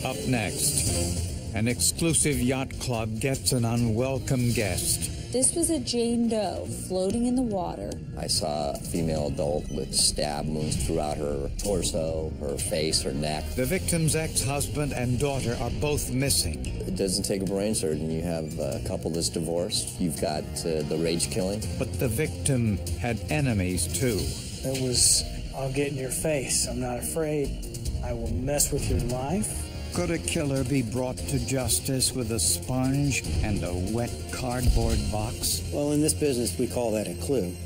Up next, an exclusive yacht club gets an unwelcome guest. This was a Jane Doe floating in the water. I saw a female adult with stab wounds throughout her torso, her face, her neck. The victim's ex-husband and daughter are both missing. It doesn't take a brain surgeon. You have a couple that's divorced. You've got the rage killing. But the victim had enemies too. It was, I'll get in your face. I'm not afraid. I will mess with your life. Could a killer be brought to justice with a sponge and a wet cardboard box? Well, in this business, we call that a clue.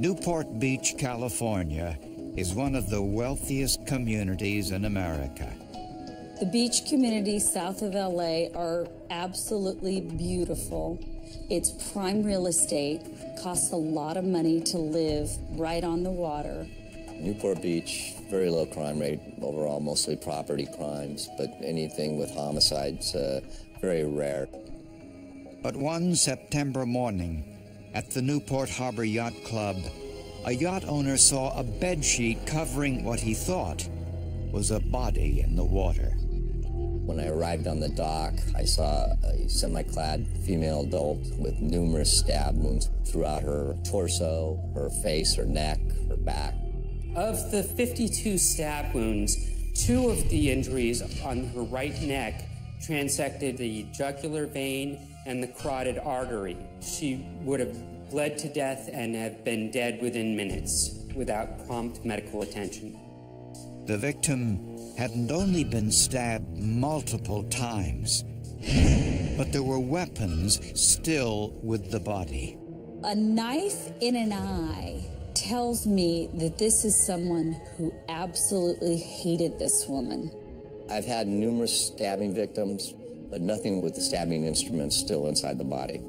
Newport Beach, California, is one of the wealthiest communities in America. The beach communities south of LA are absolutely beautiful. It's prime real estate, costs a lot of money to live right on the water. Newport Beach, very low crime rate overall, mostly property crimes, but anything with homicides, very rare. But one September morning, at the Newport Harbor Yacht Club, a yacht owner saw a bedsheet covering what he thought was a body in the water. When I arrived on the dock, I saw a semi-clad female adult with numerous stab wounds throughout her torso, her face, her neck, her back. Of the 52 stab wounds, 2 of the injuries on her right neck transected the jugular vein and the carotid artery. She would have bled to death and have been dead within minutes without prompt medical attention. The victim hadn't only been stabbed multiple times, but there were weapons still with the body. A knife in an eye tells me that this is someone who absolutely hated this woman. I've had numerous stabbing victims, but nothing with the stabbing instruments still inside the body.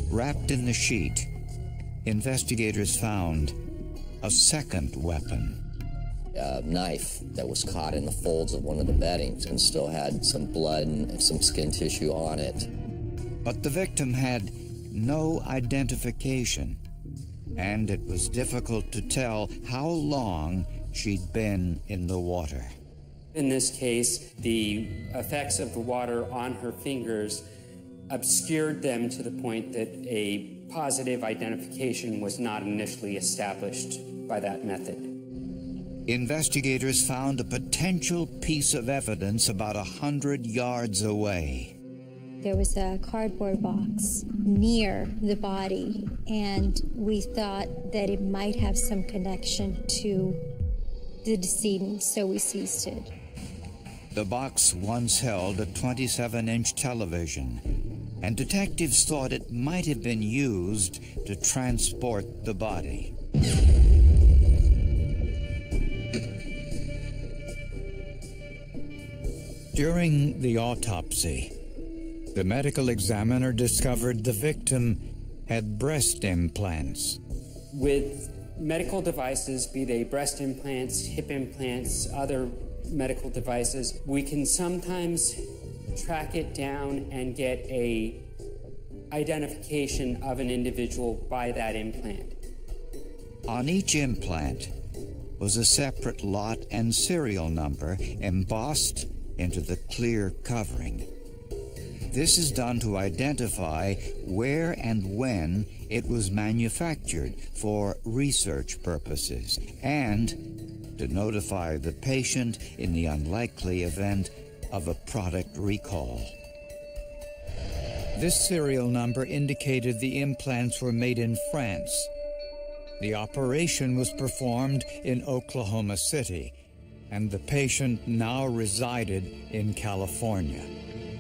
Wrapped in the sheet, investigators found a second weapon. A knife that was caught in the folds of one of the beddings and still had some blood and some skin tissue on it. But the victim had no identification, and it was difficult to tell how long she'd been in the water. In this case, the effects of the water on her fingers obscured them to the point that a positive identification was not initially established by that method. Investigators found a potential piece of evidence about 100 yards away. There was a cardboard box near the body, and we thought that it might have some connection to the decedent, so we seized it. The box once held a 27-inch television, and detectives thought it might have been used to transport the body. During the autopsy, the medical examiner discovered the victim had breast implants. With medical devices, be they breast implants, hip implants, other medical devices, we can sometimes track it down and get a identification of an individual by that implant. On each implant was a separate lot and serial number embossed into the clear covering. This is done to identify where and when it was manufactured for research purposes and to notify the patient in the unlikely event of a product recall. This serial number indicated the implants were made in France. The operation was performed in Oklahoma City, and the patient now resided in California.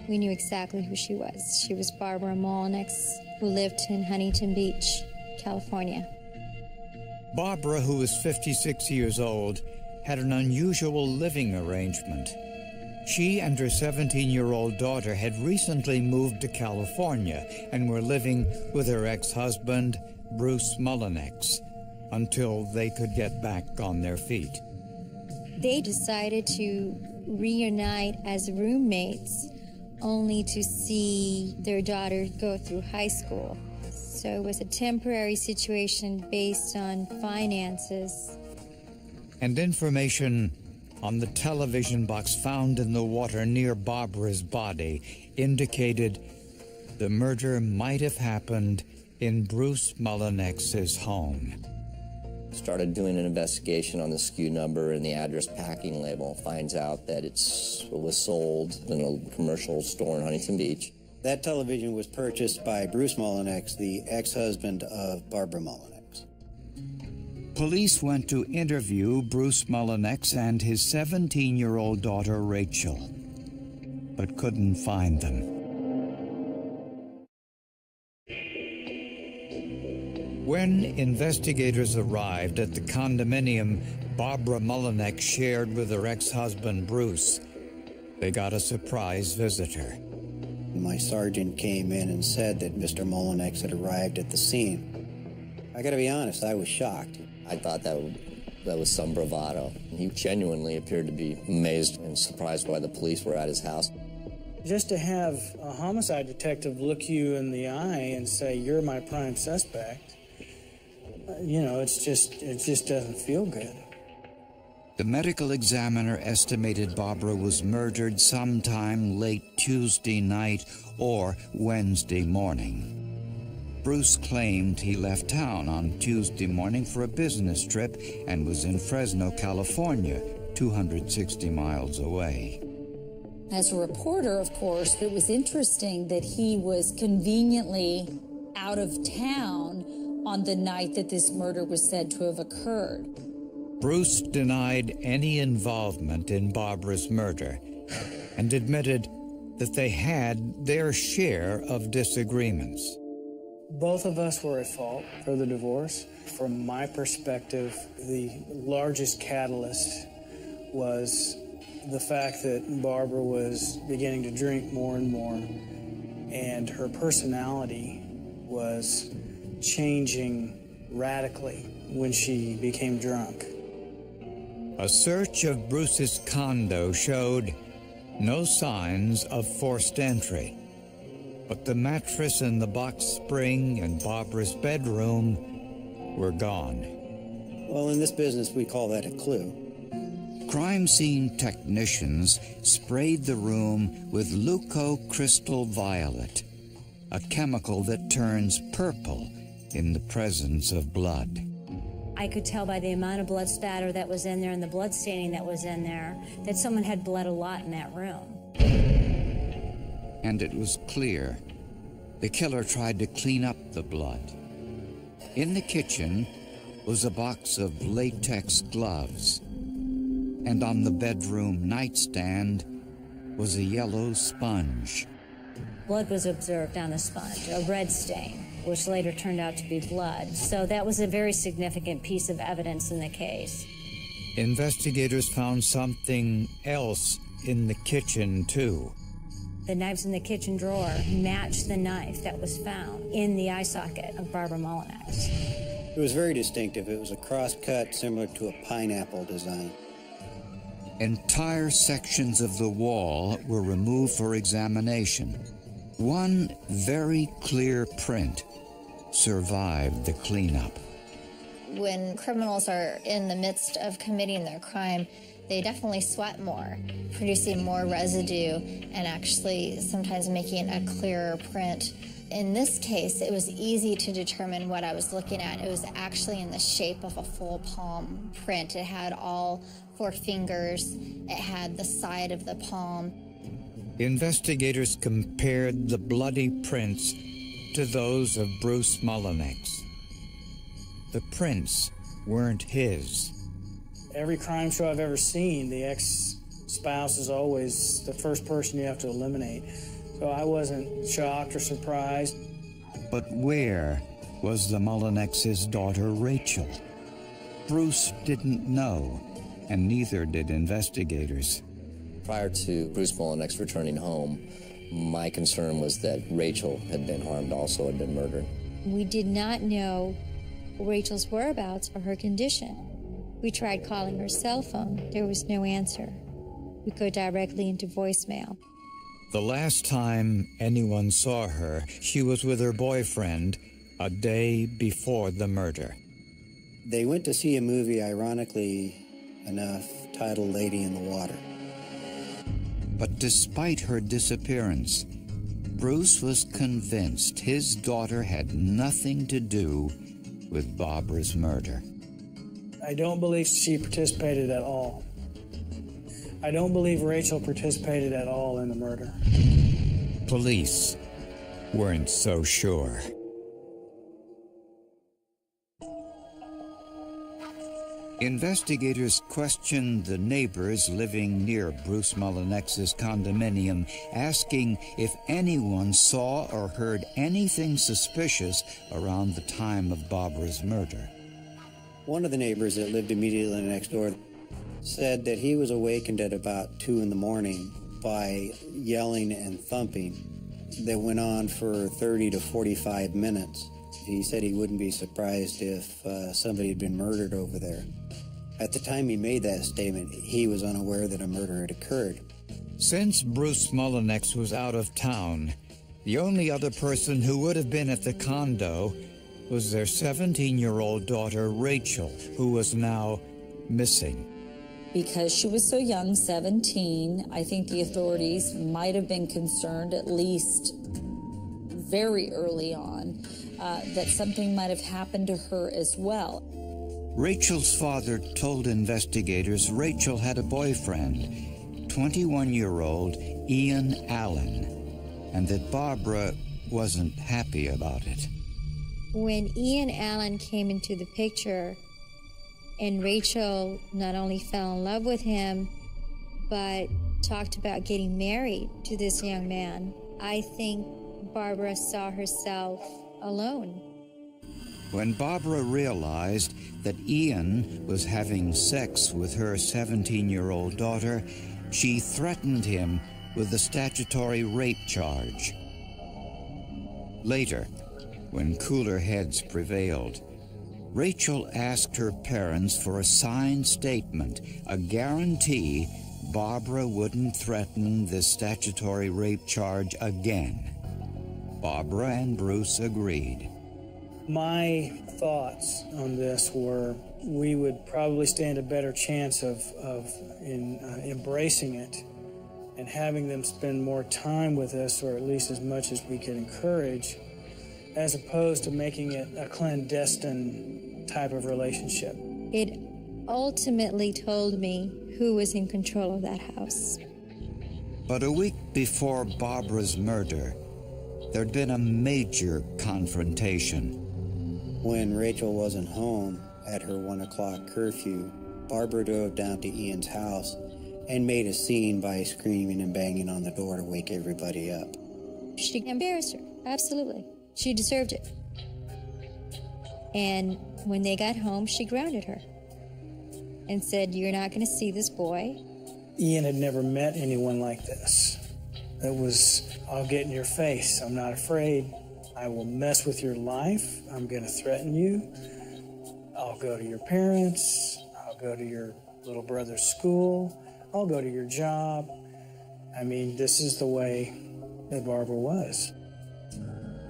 We knew exactly who she was. She was Barbara Molnix, who lived in Huntington Beach, California. Barbara, who was 56 years old, had an unusual living arrangement. She and her 17-year-old daughter had recently moved to California and were living with her ex-husband, Bruce Mullinex, until they could get back on their feet. They decided to reunite as roommates only to see their daughter go through high school. So it was a temporary situation based on finances. And information on the television box found in the water near Barbara's body indicated the murder might have happened in Bruce Mullinex's home. Started doing an investigation on the SKU number and the address packing label. Finds out that it was sold in a commercial store in Huntington Beach. That television was purchased by Bruce Mullinex, the ex-husband of Barbara Mullinex. Police went to interview Bruce Mullinex and his 17-year-old daughter Rachel, but couldn't find them. When investigators arrived at the condominium Barbara Mullinex shared with her ex-husband Bruce, they got a surprise visitor. My sergeant came in and said that Mr. Mullinex had arrived at the scene. I gotta be honest, I was shocked. I thought that was some bravado. He genuinely appeared to be amazed and surprised why the police were at his house. Just to have a homicide detective look you in the eye and say, "You're my prime suspect," it just doesn't feel good. The medical examiner estimated Barbara was murdered sometime late Tuesday night or Wednesday morning. Bruce claimed he left town on Tuesday morning for a business trip and was in Fresno, California, 260 miles away. As a reporter, of course, it was interesting that he was conveniently out of town on the night that this murder was said to have occurred. Bruce denied any involvement in Barbara's murder and admitted that they had their share of disagreements. Both of us were at fault for the divorce. From my perspective, the largest catalyst was the fact that Barbara was beginning to drink more and more, and her personality was changing radically when she became drunk. A search of Bruce's condo showed no signs of forced entry, but the mattress and the box spring in Barbara's bedroom were gone. Well, in this business, we call that a clue. Crime scene technicians sprayed the room with leucocrystal violet, a chemical that turns purple in the presence of blood. I could tell by the amount of blood spatter that was in there and the blood staining that was in there that someone had bled a lot in that room. And it was clear the killer tried to clean up the blood. In the kitchen was a box of latex gloves, and on the bedroom nightstand was a yellow sponge. Blood was observed on the sponge, a red stain, which later turned out to be blood. So that was a very significant piece of evidence in the case. Investigators found something else in the kitchen, too. The knives in the kitchen drawer matched the knife that was found in the eye socket of Barbara Mullinex. It was very distinctive. It was a cross-cut similar to a pineapple design. Entire sections of the wall were removed for examination. One very clear print survived the cleanup. When criminals are in the midst of committing their crime, they definitely sweat more, producing more residue and actually sometimes making a clearer print. In this case, it was easy to determine what I was looking at. It was actually in the shape of a full palm print. It had all 4 fingers. It had the side of the palm. Investigators compared the bloody prints to those of Bruce Mullinex. The prints weren't his. Every crime show I've ever seen, the ex-spouse is always the first person you have to eliminate. So I wasn't shocked or surprised. But where was the Mullinex's daughter Rachel? Bruce didn't know, and neither did investigators. Prior to Bruce Mullinex returning home, my concern was that Rachel had been harmed also, had been murdered. We did not know Rachel's whereabouts or her condition. We tried calling her cell phone. There was no answer. We go directly into voicemail. The last time anyone saw her, she was with her boyfriend a day before the murder. They went to see a movie, ironically enough, titled Lady in the Water. But despite her disappearance, Bruce was convinced his daughter had nothing to do with Barbara's murder. I don't believe she participated at all. I don't believe Rachel participated at all in the murder. Police weren't so sure. Investigators questioned the neighbors living near Bruce Mullinex's condominium, asking if anyone saw or heard anything suspicious around the time of Barbara's murder. One of the neighbors that lived immediately next door said that he was awakened at about 2 in the morning by yelling and thumping that went on for 30 to 45 minutes. He said he wouldn't be surprised if somebody had been murdered over there. At the time he made that statement, he was unaware that a murder had occurred. Since Bruce Mullinex was out of town, the only other person who would have been at the condo was their 17-year-old daughter, Rachel, who was now missing. Because she was so young, 17, I think the authorities might have been concerned, at least very early on, that something might have happened to her as well. Rachel's father told investigators Rachel had a boyfriend, 21-year-old Ian Allen, and that Barbara wasn't happy about it. When Ian Allen came into the picture and Rachel not only fell in love with him, but talked about getting married to this young man, I think Barbara saw herself alone. When Barbara realized that Ian was having sex with her 17-year-old daughter, she threatened him with the statutory rape charge. Later, when cooler heads prevailed, Rachel asked her parents for a signed statement, a guarantee Barbara wouldn't threaten the statutory rape charge again. Barbara and Bruce agreed. My thoughts on this were we would probably stand a better chance of embracing it and having them spend more time with us, or at least as much as we could encourage, as opposed to making it a clandestine type of relationship. It ultimately told me who was in control of that house. But a week before Barbara's murder, there'd been a major confrontation. When Rachel wasn't home at her 1 o'clock curfew, Barbara drove down to Ian's house and made a scene by screaming and banging on the door to wake everybody up. She embarrassed her, absolutely. She deserved it. And when they got home, she grounded her and said, "You're not going to see this boy." Ian had never met anyone like this. It was, I'll get in your face. I'm not afraid. I will mess with your life. I'm going to threaten you. I'll go to your parents. I'll go to your little brother's school. I'll go to your job. I mean, this is the way that Barbara was.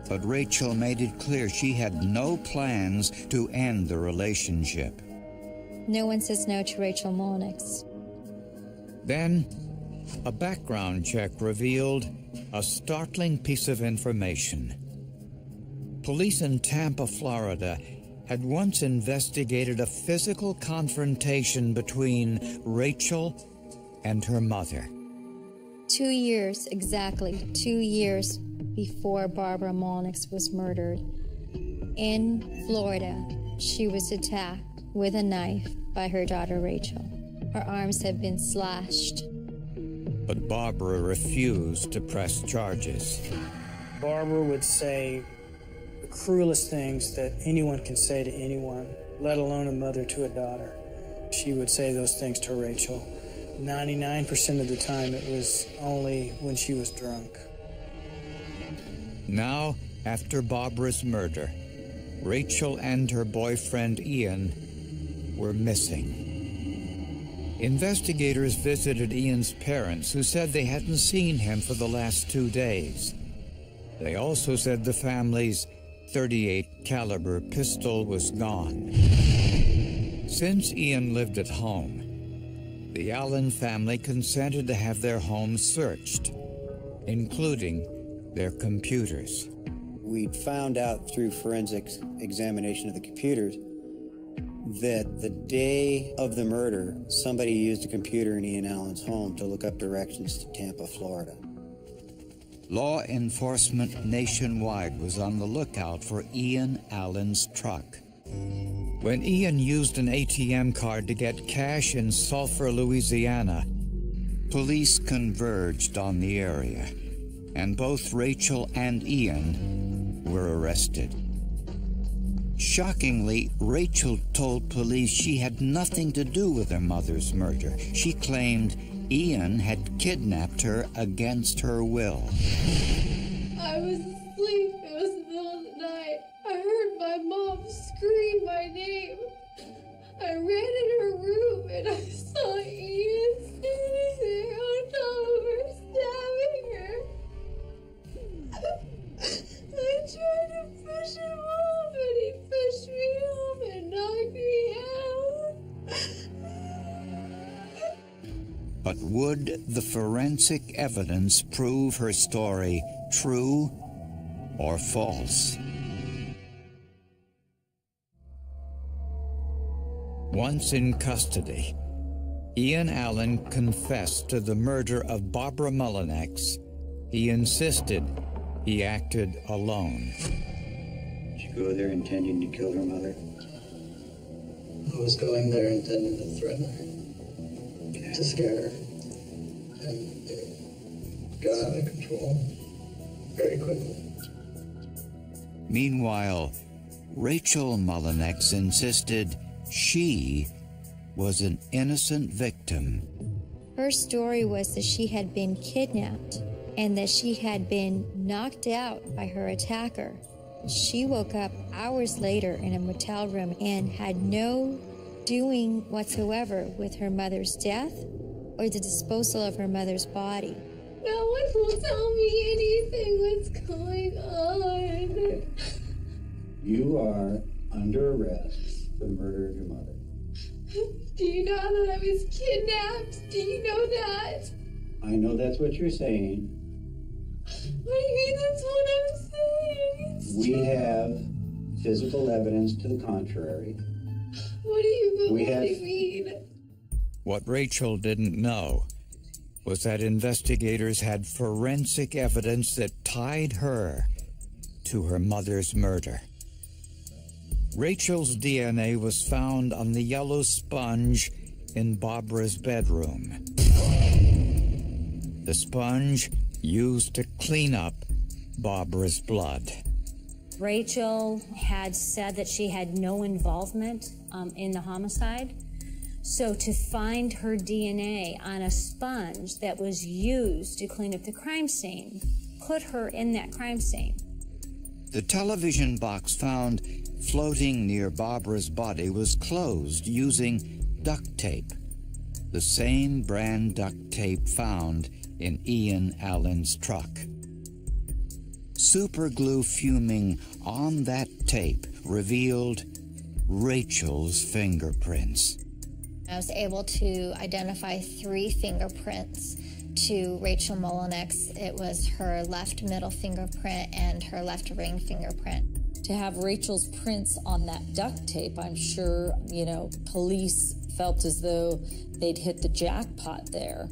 But Rachel made it clear she had no plans to end the relationship. No one says no to Rachel Mullinex. Then, a background check revealed a startling piece of information. Police in Tampa, Florida, had once investigated a physical confrontation between Rachel and her mother. 2 years, exactly 2 years before Barbara Mullinex was murdered, in Florida, she was attacked with a knife by her daughter Rachel. Her arms had been slashed. But Barbara refused to press charges. Barbara would say the cruelest things that anyone can say to anyone, let alone a mother to a daughter. She would say those things to Rachel. 99% of the time, it was only when she was drunk. Now, after Barbara's murder, Rachel and her boyfriend Ian were missing. Investigators visited Ian's parents, who said they hadn't seen him for the last 2 days. They also said the family's .38 caliber pistol was gone. Since Ian lived at home, the Allen family consented to have their home searched, including their computers. We found out through forensics examination of the computers that the day of the murder, somebody used a computer in Ian Allen's home to look up directions to Tampa, Florida. Law enforcement nationwide was on the lookout for Ian Allen's truck. When Ian used an ATM card to get cash in Sulphur, Louisiana, police converged on the area, and both Rachel and Ian were arrested. Shockingly, Rachel told police she had nothing to do with her mother's murder. She claimed Ian had kidnapped her against her will. I was asleep. It was the middle of the night. I heard my mom scream my name. I ran in her room and I saw Ian standing there on top of her, stabbing her. I tried to push him off and he pushed me off and knocked me out. But would the forensic evidence prove her story true or false? Once in custody, Ian Allen confessed to the murder of Barbara Mullinex. He insisted he acted alone. Did you go there intending to kill her mother? I was going there intending to threaten her, to scare her, and it got out of control very quickly. Meanwhile, Rachel Mullinex insisted she was an innocent victim. Her story was that she had been kidnapped and that she had been knocked out by her attacker. She woke up hours later in a motel room and had no doing whatsoever with her mother's death or the disposal of her mother's body. No one will tell me anything what's going on. You are under arrest for the murder of your mother. Do you know that I was kidnapped? Do you know that? I know that's what you're saying. What do you mean that's what I'm saying? We have physical evidence to the contrary. What do you mean? What Rachel didn't know was that investigators had forensic evidence that tied her to her mother's murder. Rachel's DNA was found on the yellow sponge in Barbara's bedroom. The sponge used to clean up Barbara's blood. Rachel had said that she had no involvement in the homicide. So to find her DNA on a sponge that was used to clean up the crime scene put her in that crime scene. The television box found floating near Barbara's body was closed using duct tape, the same brand duct tape found in Ian Allen's truck. Super glue fuming on that tape revealed Rachel's fingerprints. I was able to identify 3 fingerprints to Rachel Mullinex. It was her left middle fingerprint and her left ring fingerprint. To have Rachel's prints on that duct tape, I'm sure, police felt as though they'd hit the jackpot there.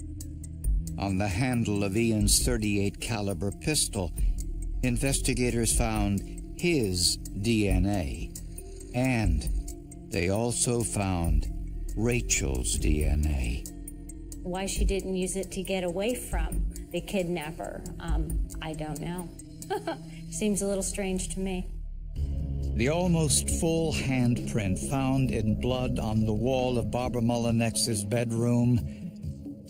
On the handle of Ian's .38 caliber pistol, investigators found his DNA, and they also found Rachel's DNA. Why she didn't use it to get away from the kidnapper, I don't know. Seems a little strange to me. The almost full handprint found in blood on the wall of Barbara Mullinex's bedroom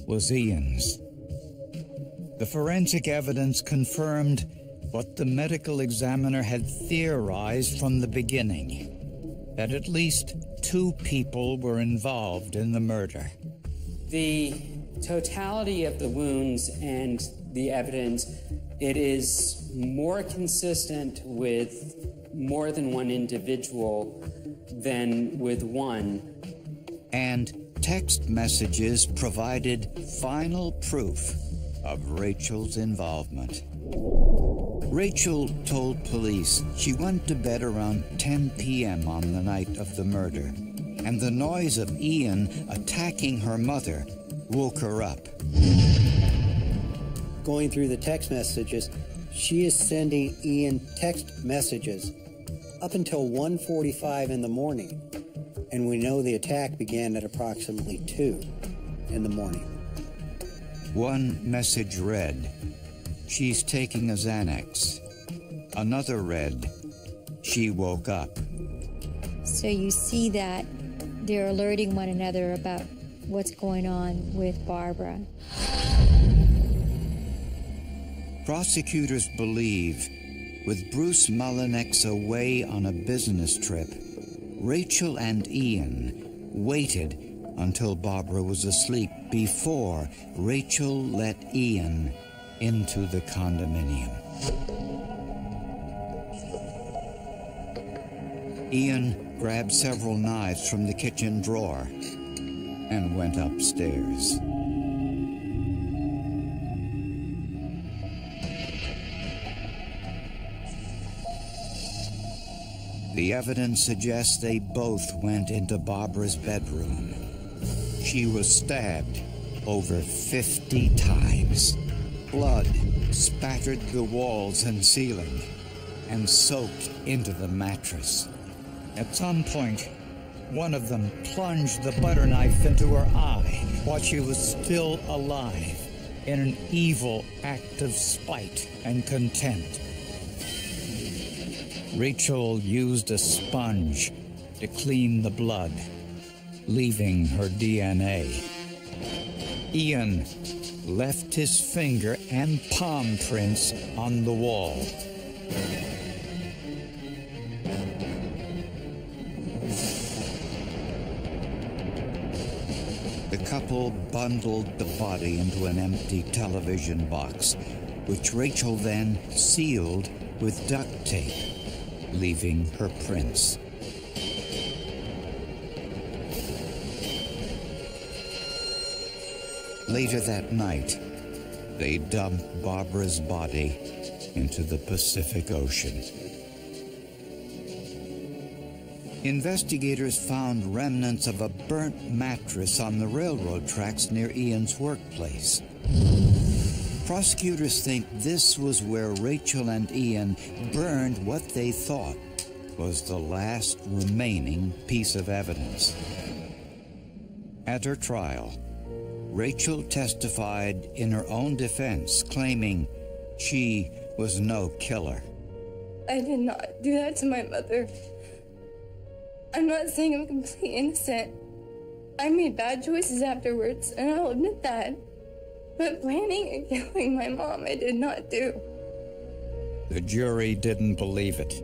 was Ian's. The forensic evidence confirmed what the medical examiner had theorized from the beginning, that at least 2 people were involved in the murder. The totality of the wounds and the evidence, it is more consistent with more than one individual than with one. And text messages provided final proof of Rachel's involvement. Rachel told police she went to bed around 10 p.m. on the night of the murder, and the noise of Ian attacking her mother woke her up. Going through the text messages, she is sending Ian text messages up until 1:45 in the morning, and we know the attack began at approximately 2 in the morning. One message read, "She's taking a Xanax." Another read, "She woke up." So you see that they're alerting one another about what's going on with Barbara. Prosecutors believe with Bruce Mullinex away on a business trip, Rachel and Ian waited until Barbara was asleep before Rachel let Ian into the condominium. Ian grabbed several knives from the kitchen drawer and went upstairs. The evidence suggests they both went into Barbara's bedroom. She was stabbed over 50 times. Blood spattered the walls and ceiling and soaked into the mattress. At some point, one of them plunged the butter knife into her eye while she was still alive in an evil act of spite and contempt. Rachel used a sponge to clean the blood, leaving her DNA. Ian left his finger and palm prints on the wall. The couple bundled the body into an empty television box, which Rachel then sealed with duct tape, leaving her prints. Later that night, they dumped Barbara's body into the Pacific Ocean. Investigators found remnants of a burnt mattress on the railroad tracks near Ian's workplace. Prosecutors think this was where Rachel and Ian burned what they thought was the last remaining piece of evidence. At her trial, Rachel testified in her own defense, claiming she was no killer. I did not do that to my mother. I'm not saying I'm completely innocent. I made bad choices afterwards, and I'll admit that. But planning and killing my mom, I did not do. The jury didn't believe it.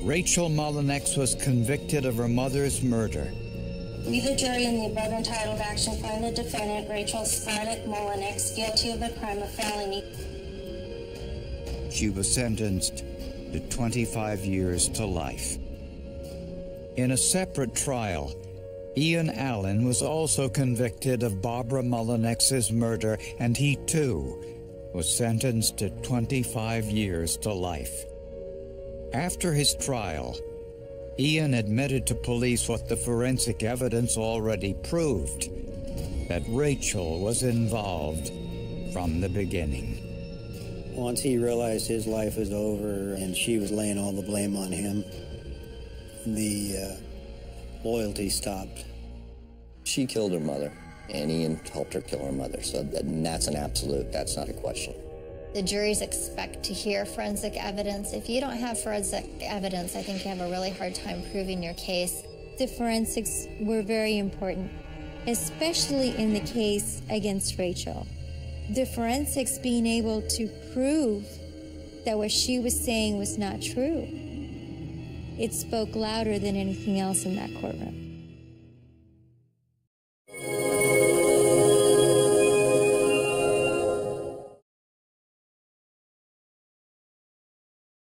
Rachel Mullinex was convicted of her mother's murder. We, the jury, in the above entitled action, find the defendant, Rachel Scarlett Mullinex, guilty of the crime of felony. She was sentenced to 25 years to life. In a separate trial, Ian Allen was also convicted of Barbara Mullinex's murder, and he too was sentenced to 25 years to life. After his trial, Ian admitted to police what the forensic evidence already proved, that Rachel was involved from the beginning. Once he realized his life was over and she was laying all the blame on him, the loyalty stopped. She killed her mother, and Ian helped her kill her mother, so that's an absolute, that's not a question. The juries expect to hear forensic evidence. If you don't have forensic evidence, I think you have a really hard time proving your case. The forensics were very important, especially in the case against Rachel. The forensics being able to prove that what she was saying was not true. It spoke louder than anything else in that courtroom.